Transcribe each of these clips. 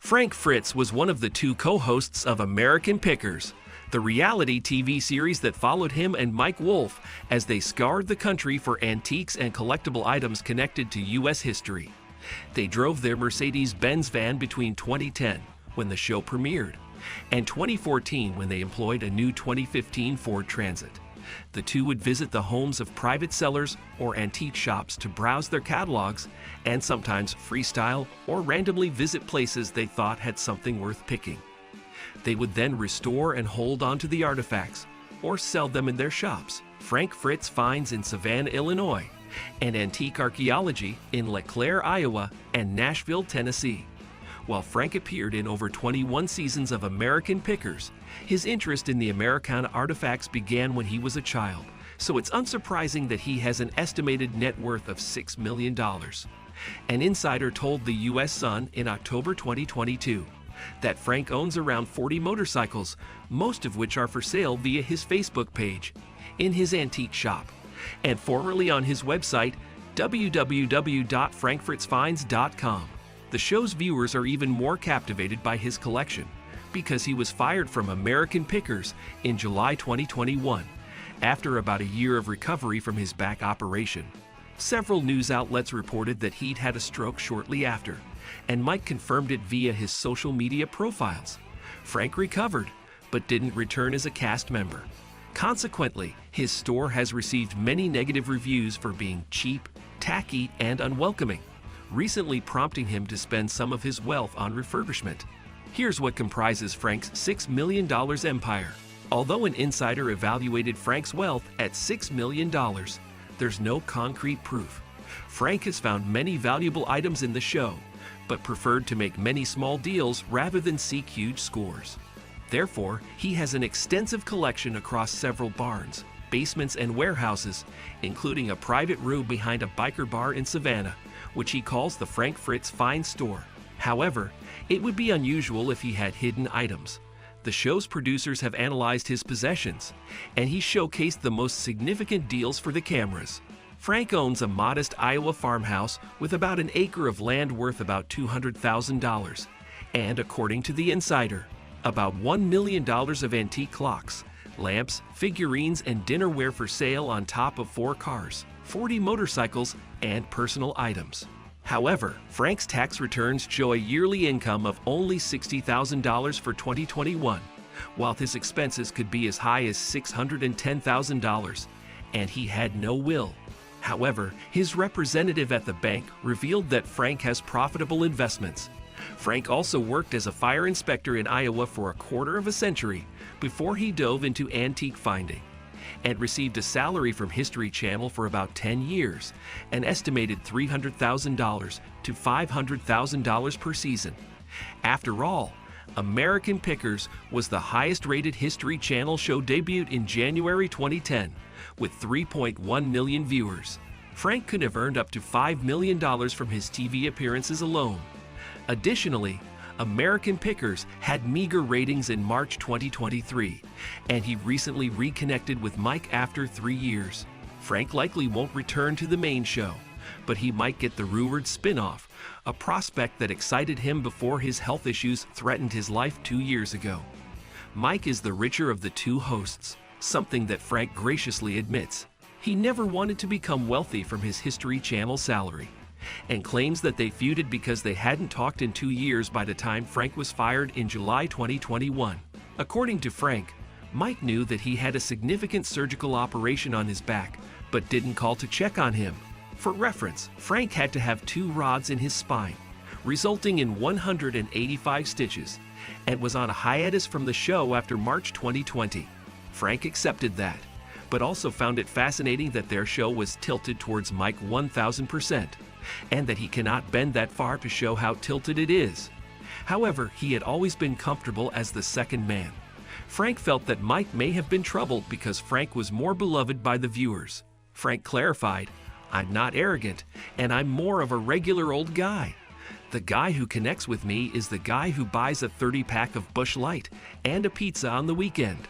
Frank Fritz was one of the two co-hosts of American Pickers, the reality TV series that followed him and Mike Wolfe as they scoured the country for antiques and collectible items connected to U.S. history. They drove their Mercedes-Benz van between 2010, when the show premiered, and 2014 when they employed a new 2015 Ford Transit. The two would visit the homes of private sellers or antique shops to browse their catalogs and sometimes freestyle or randomly visit places they thought had something worth picking. They would then restore and hold onto the artifacts or sell them in their shops. Frank Fritz Finds in Savannah, Illinois, and Antique Archaeology in LeClaire, Iowa, and Nashville, Tennessee. While Frank appeared in over 21 seasons of American Pickers, his interest in the Americana artifacts began when he was a child, so it's unsurprising that he has an estimated net worth of $6 million. An insider told the U.S. Sun in October 2022 that Frank owns around 40 motorcycles, most of which are for sale via his Facebook page, in his antique shop, and formerly on his website, www.frankfritzfinds.com. The show's viewers are even more captivated by his collection because he was fired from American Pickers in July 2021 after about a year of recovery from his back operation. Several news outlets reported that he'd had a stroke shortly after, and Mike confirmed it via his social media profiles. Frank recovered, but didn't return as a cast member. Consequently, his store has received many negative reviews for being cheap, tacky, and unwelcoming, recently prompting him to spend some of his wealth on refurbishment. Here's what comprises Frank's $6 million empire. Although an insider evaluated Frank's wealth at $6 million, there's no concrete proof. Frank has found many valuable items in the show, but preferred to make many small deals rather than seek huge scores. Therefore, he has an extensive collection across several barns, basements, and warehouses, including a private room behind a biker bar in Savannah, which he calls the Frank Fritz Find Store. However, it would be unusual if he had hidden items. The show's producers have analyzed his possessions, and he showcased the most significant deals for the cameras. Frank owns a modest Iowa farmhouse with about an acre of land worth about $200,000, and according to the insider, about $1 million of antique clocks, lamps, figurines, and dinnerware for sale on top of 4 cars, 40 motorcycles, and personal items. However, Frank's tax returns show a yearly income of only $60,000 for 2021, while his expenses could be as high as $610,000, and he had no will. However, his representative at the bank revealed that Frank has profitable investments. Frank also worked as a fire inspector in Iowa for a quarter of a century before he dove into antique finding, and received a salary from History Channel for about 10 years, an estimated $300,000 to $500,000 per season. After all, American Pickers was the highest-rated History Channel show debuted in January 2010, with 3.1 million viewers. Frank could have earned up to $5 million from his TV appearances alone. Additionally, American Pickers had meager ratings in March 2023, and he recently reconnected with Mike after 3 years. Frank likely won't return to the main show, but he might get the rumored spin-off, a prospect that excited him before his health issues threatened his life 2 years ago. Mike is the richer of the two hosts, something that Frank graciously admits. He never wanted to become wealthy from his History Channel salary, and claims that they feuded because they hadn't talked in 2 years by the time Frank was fired in July 2021. According to Frank, Mike knew that he had a significant surgical operation on his back, but didn't call to check on him. For reference, Frank had to have 2 rods in his spine, resulting in 185 stitches, and was on a hiatus from the show after March 2020. Frank accepted that, but also found it fascinating that their show was tilted towards Mike 1000%. And that he cannot bend that far to show how tilted it is. However, he had always been comfortable as the second man. Frank felt that Mike may have been troubled because Frank was more beloved by the viewers. Frank clarified, "I'm not arrogant, and I'm more of a regular old guy. The guy who connects with me is the guy who buys a 30-pack of Busch Light and a pizza on the weekend.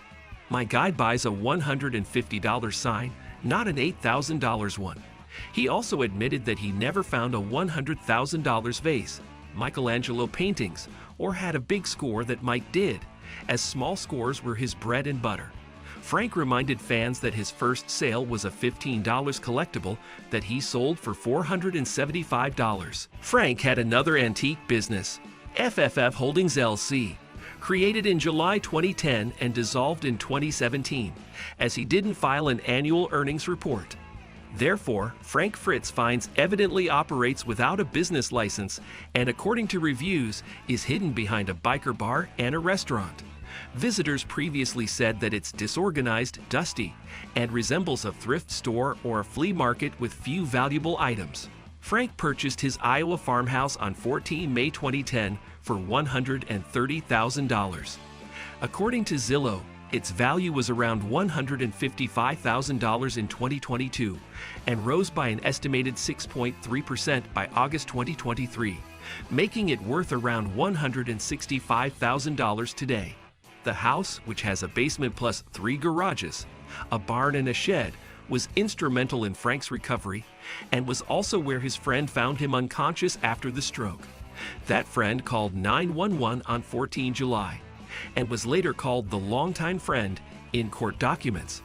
My guy buys a $150 sign, not an $8,000 one." He also admitted that he never found a $100,000 vase. Michelangelo paintings, or had a big score that Mike did, as small scores were his bread and butter. Frank reminded fans that his first sale was a $15 collectible that he sold for $475. Frank had another antique business, FFF Holdings LC, created in July 2010 and dissolved in 2017, as he didn't file an annual earnings report. Therefore, Frank Fritz finds evidently operates without a business license and, according to reviews, is hidden behind a biker bar and a restaurant. Visitors previously said that it's disorganized, dusty, and resembles a thrift store or a flea market with few valuable items. Frank purchased his Iowa farmhouse on 14 May 2010 for $130,000. According to Zillow, its value was around $155,000 in 2022 and rose by an estimated 6.3% by August 2023, making it worth around $165,000 today. The house, which has a basement plus 3 garages, a barn and a shed, was instrumental in Frank's recovery and was also where his friend found him unconscious after the stroke. That friend called 911 on 14 July and was later called the longtime friend in court documents.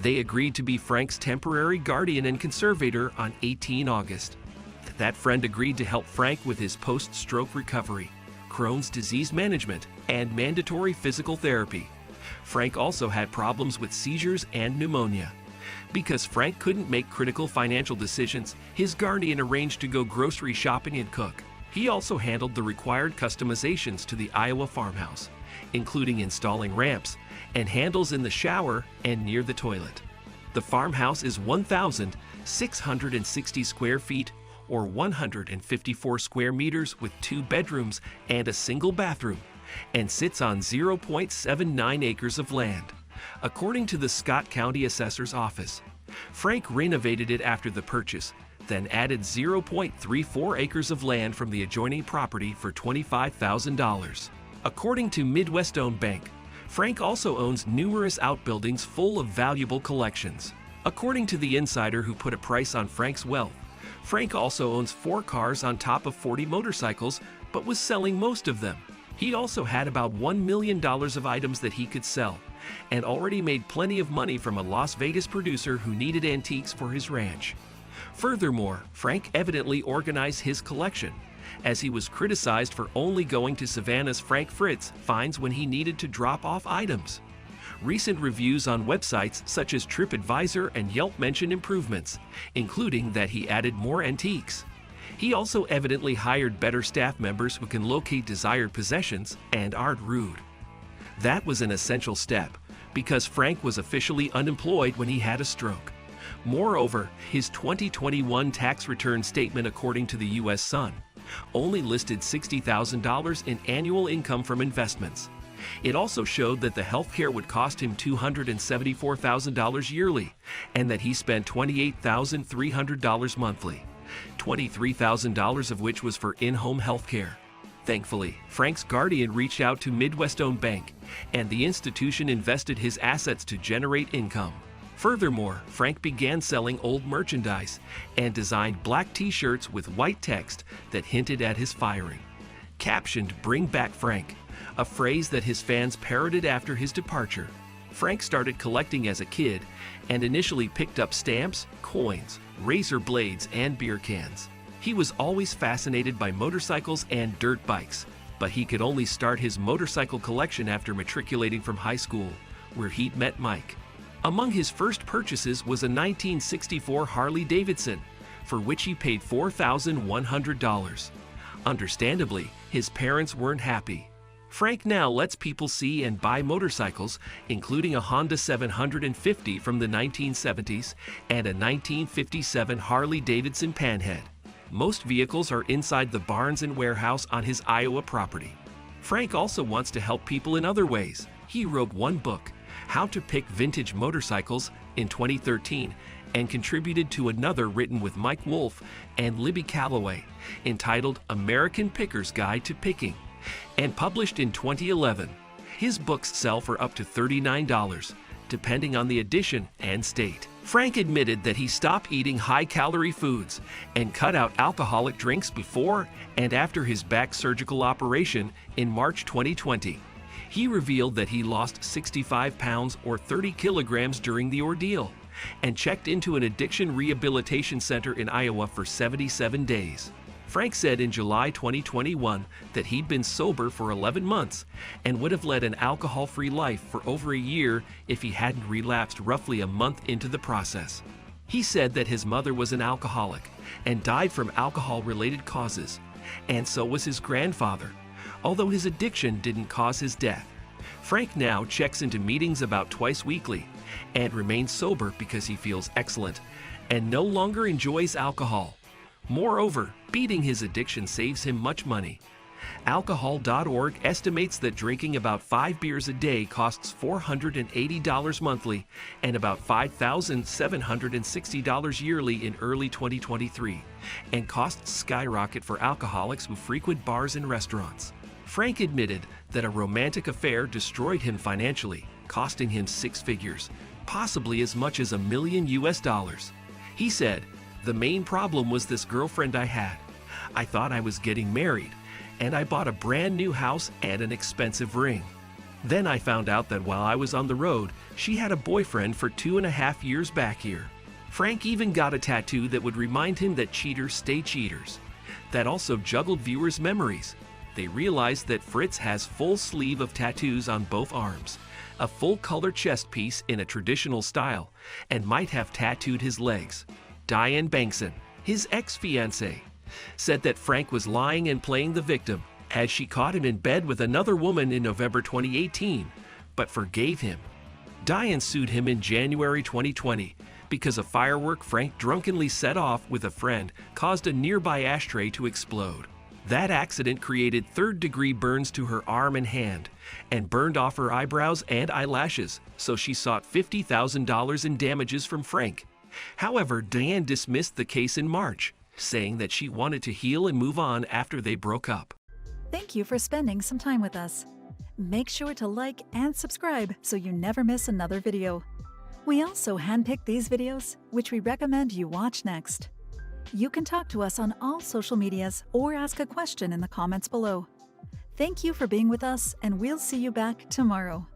They agreed to be Frank's temporary guardian and conservator on 18 August. That friend agreed to help Frank with his post-stroke recovery, Crohn's disease management, and mandatory physical therapy. Frank also had problems with seizures and pneumonia. Because Frank couldn't make critical financial decisions, his guardian arranged to go grocery shopping and cook. He also handled the required customizations to the Iowa farmhouse, including installing ramps and handles in the shower and near the toilet. The farmhouse is 1,660 square feet or 154 square meters with 2 bedrooms and a single bathroom, and sits on 0.79 acres of land. According to the Scott County Assessor's Office, Frank renovated it after the purchase, then added 0.34 acres of land from the adjoining property for $25,000. According to Midwest-owned bank, Frank also owns numerous outbuildings full of valuable collections. According to the insider who put a price on Frank's wealth, Frank also owns 4 cars on top of 40 motorcycles, but was selling most of them. He also had about $1 million of items that he could sell, and already made plenty of money from a Las Vegas producer who needed antiques for his ranch. Furthermore, Frank evidently organized his collection, as he was criticized for only going to Savannah's Frank Fritz finds when he needed to drop off items. Recent reviews on websites such as TripAdvisor and Yelp mention improvements, including that he added more antiques. He also evidently hired better staff members who can locate desired possessions and aren't rude. That was an essential step, because Frank was officially unemployed when he had a stroke. Moreover, his 2021 tax return statement, according to the U.S. Sun, only listed $60,000 in annual income from investments. It also showed that the healthcare would cost him $274,000 yearly, and that he spent $28,300 monthly, $23,000 of which was for in-home healthcare. Thankfully, Frank's guardian reached out to Midwest-owned bank, and the institution invested his assets to generate income. Furthermore, Frank began selling old merchandise and designed black t-shirts with white text that hinted at his firing, captioned "Bring Back Frank," a phrase that his fans parroted after his departure. Frank started collecting as a kid and initially picked up stamps, coins, razor blades, and beer cans. He was always fascinated by motorcycles and dirt bikes, but he could only start his motorcycle collection after matriculating from high school, where he'd met Mike. Among his first purchases was a 1964 Harley-Davidson, for which he paid $4,100. Understandably, his parents weren't happy. Frank now lets people see and buy motorcycles, including a Honda 750 from the 1970s and a 1957 Harley-Davidson Panhead. Most vehicles are inside the barns and warehouse on his Iowa property. Frank also wants to help people in other ways. He wrote one book, How to Pick Vintage Motorcycles, in 2013, and contributed to another written with Mike Wolfe and Libby Calloway, entitled American Picker's Guide to Picking, and published in 2011. His books sell for up to $39, depending on the edition and state. Frank admitted that he stopped eating high-calorie foods and cut out alcoholic drinks before and after his back surgical operation in March 2020. He revealed that he lost 65 pounds or 30 kilograms during the ordeal and checked into an addiction rehabilitation center in Iowa for 77 days. Frank said in July 2021 that he'd been sober for 11 months and would have led an alcohol-free life for over a year if he hadn't relapsed roughly a month into the process. He said that his mother was an alcoholic and died from alcohol-related causes, and so was his grandfather, although his addiction didn't cause his death. Frank now checks into meetings about twice weekly and remains sober because he feels excellent and no longer enjoys alcohol. Moreover, beating his addiction saves him much money. Alcohol.org estimates that drinking about 5 beers a day costs $480 monthly and about $5,760 yearly in early 2023, and costs skyrocket for alcoholics who frequent bars and restaurants. Frank admitted that a romantic affair destroyed him financially, costing him 6 figures, possibly as much as $1 million US. He said, "The main problem was this girlfriend I had. I thought I was getting married, and I bought a brand new house and an expensive ring. Then I found out that while I was on the road, she had a boyfriend for 2.5 years back here." Frank even got a tattoo that would remind him that cheaters stay cheaters. That also juggled viewers' memories. They realized that Fritz has full sleeve of tattoos on both arms, a full color chest piece in a traditional style, and might have tattooed his legs. Diane Bankson, his ex-fiancée, said that Frank was lying and playing the victim as she caught him in bed with another woman in November 2018, but forgave him. Diane sued him in January 2020 because a firework Frank drunkenly set off with a friend caused a nearby ashtray to explode. That accident created third-degree burns to her arm and hand and burned off her eyebrows and eyelashes, so she sought $50,000 in damages from Frank. However, Diane dismissed the case in March, saying that she wanted to heal and move on after they broke up. Thank you for spending some time with us. Make sure to like and subscribe so you never miss another video. We also handpick these videos, which we recommend you watch next. You can talk to us on all social medias or ask a question in the comments below. Thank you for being with us, and we'll see you back tomorrow.